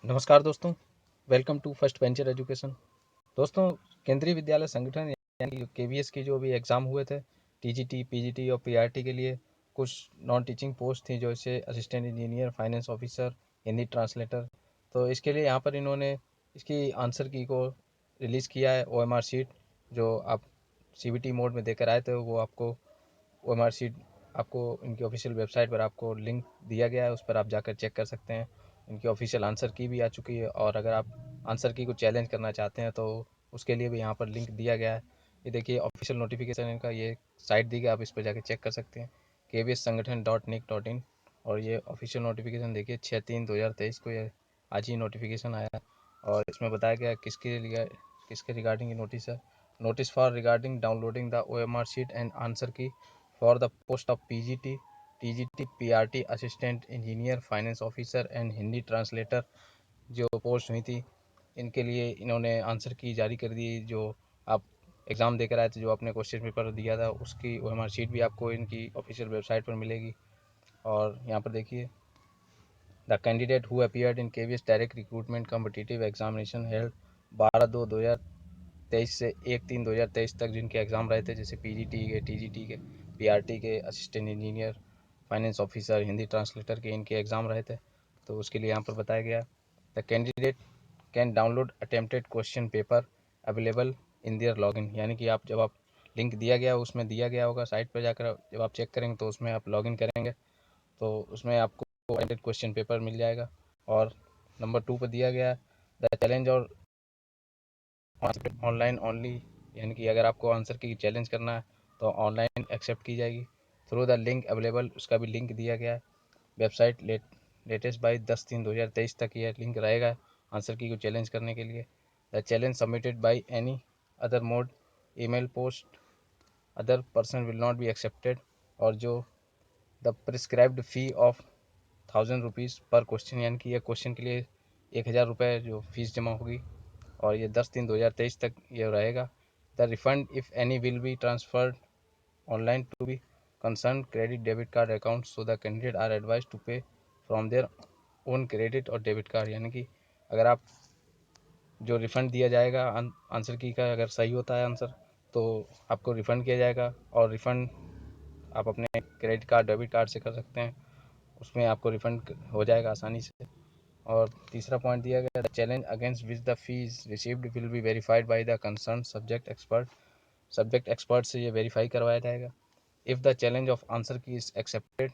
नमस्कार दोस्तों, welcome to first venture education. दोस्तों, केंद्रीय विद्यालय संगठन यानी केवीएस की जो भी एग्ज़ाम हुए थे, टीजीटी, पीजीटी और पीआरटी के लिए कुछ नॉन टीचिंग पोस्ट थी, जैसे assistant engineer, finance officer, Hindi translator. तो इसके लिए यहाँ पर इन्होंने इसकी आंसर की को रिलीज़ किया है। ओएमआर शीट जो आप सीबीटी मोड में देकर आए थे, वो आपको ओएमआर शीट आपको इनकी ऑफिशियल वेबसाइट पर आपको लिंक दिया गया है, उस पर आप जाकर चेक कर सकते हैं। इनकी ऑफिशियल आंसर की भी आ चुकी है, और अगर आप आंसर की को चैलेंज करना चाहते हैं तो उसके लिए भी यहाँ पर लिंक दिया गया है। ये देखिए ऑफिशियल नोटिफिकेशन इनका, ये साइट दी गई, आप इस पर जाकर चेक कर सकते हैं, kvssangathan.nic.in। और ये ऑफिशियल नोटिफिकेशन देखिए 6/3/2023 को ये आज ही नोटिफिकेशन आया है, और इसमें बताया गया किसके रिगार्डिंग ये नोटिस है। Notice for regarding downloading the OMR sheet and answer key for the post of PGT, TGT, PRT, assistant engineer, finance officer and Hindi translator जो पोस्ट हुई थी, इनके लिए इन्होंने आंसर की जारी कर दी। जो आप एग्ज़ाम देकर आए थे, जो आपने क्वेश्चन पेपर दिया था, उसकी OMR शीट भी आपको इनकी ऑफिशियल वेबसाइट पर मिलेगी। और यहाँ पर देखिए, the candidate who appeared in KVS direct recruitment competitive examination held 12/2/2023 से 1/3/2023 तक जिनके एग्ज़ाम रहे थे, जैसे पीजीटी के, टीजीटी के, पीआरटी के, assistant engineer, finance officer, Hindi translator के इनके एग्ज़ाम रहे थे, तो उसके लिए यहाँ पर बताया गया the candidate can download attempted question paper available in their login. यानी कि आप जब आप लिंक दिया गया, उसमें दिया गया होगा साइट पर जाकर जब आप चेक करेंगे तो उसमें आप लॉगिन करेंगे तो उसमें आपको अटेम्प्टेड क्वेश्चन पेपर मिल जाएगा। और नंबर 2 पर दिया गया द चैलेंज और ऑनलाइन ओनली, यानी कि अगर आपको आंसर की चैलेंज करना है तो ऑनलाइन एक्सेप्ट की जाएगी थ्रू द लिंक अवेलेबल। उसका भी लिंक दिया गया है वेबसाइट लेटेस्ट बाई 10/3/2023 तक यह लिंक रहेगा आंसर की को चैलेंज करने के लिए। The challenge submitted by any other mode email post other person will not be accepted. और जो the prescribed fee of 1000 rupees पर क्वेश्चन, यानी कि यह क्वेश्चन के लिए 1000 रुपये जो फीस जमा होगी, और ये 10/3/2023 तक ये रहेगा। The refund if any will be transferred online to be concern credit debit card account, so the candidate are advise to pay from their own credit और डेबिट कार्ड। यानी कि अगर आप जो रिफ़ंड दिया जाएगा आंसर की का, अगर सही होता है आंसर तो आपको रिफ़ंड किया जाएगा, और रिफ़ंड आप अपने क्रेडिट कार्ड, डेबिट कार्ड से कर सकते हैं, उसमें आपको रिफ़ंड हो जाएगा आसानी से। और तीसरा पॉइंट दिया गया the challenge against which the fees received will be verified by the concern subject expert. Subject expert से ये वेरीफाई करवाया जाएगा। If the challenge of answer key is accepted,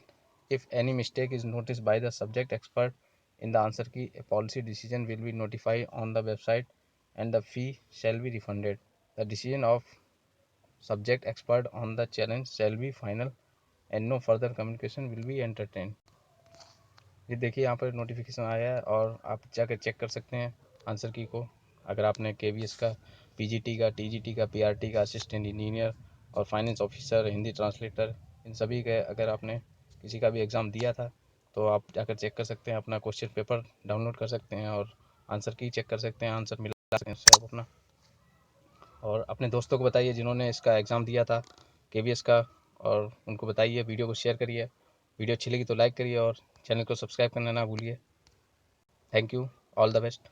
if any mistake is notice by the subject expert in the answer key, a policy decision will be notified on the website and the fee shall be refunded. The decision of subject expert on the challenge shall be final and no further communication will be entertained. ये देखिए यहाँ पर notification आया है, और आप जाकर check कर सकते हैं आंसर की को। अगर आपने केवीएस का, पीजीटी का, टीजीटी का, पीआरटी का, असिस्टेंट इंजीनियर और फाइनेंस ऑफिसर, हिंदी ट्रांसलेटर, इन सभी के अगर आपने किसी का भी एग्ज़ाम दिया था तो आप जाकर चेक कर सकते हैं, अपना क्वेश्चन पेपर डाउनलोड कर सकते हैं और आंसर की चेक कर सकते हैं, आंसर मिला सकते हैं उससे आप अपना। और अपने दोस्तों को बताइए जिन्होंने इसका एग्ज़ाम दिया था केवीएस का, और उनको बताइए, वीडियो को शेयर करिए। वीडियो अच्छी लगी तो लाइक करिए और चैनल को सब्सक्राइब करना ना भूलिए। Thank you, all the best.